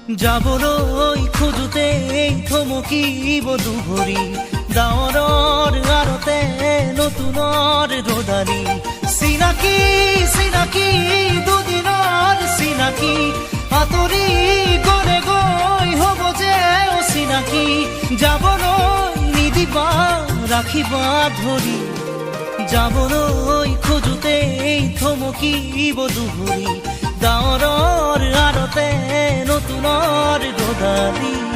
যাবলৈ খোজোতে থমকিব দুভৰি ডাৱৰৰ আৰতে নতুনৰ ৰদালি চিনাকি চিনাকি দুদিনৰ চিনাকি আঁতৰি গলে গৈ হ'ব যে অচিনাকি যাবলৈ নিদিবা ৰাখিবা ধৰি যাবলৈ খোজোতে থমকিব দুভৰি ডাৱৰৰ আৰতে নতুনৰ ৰদালি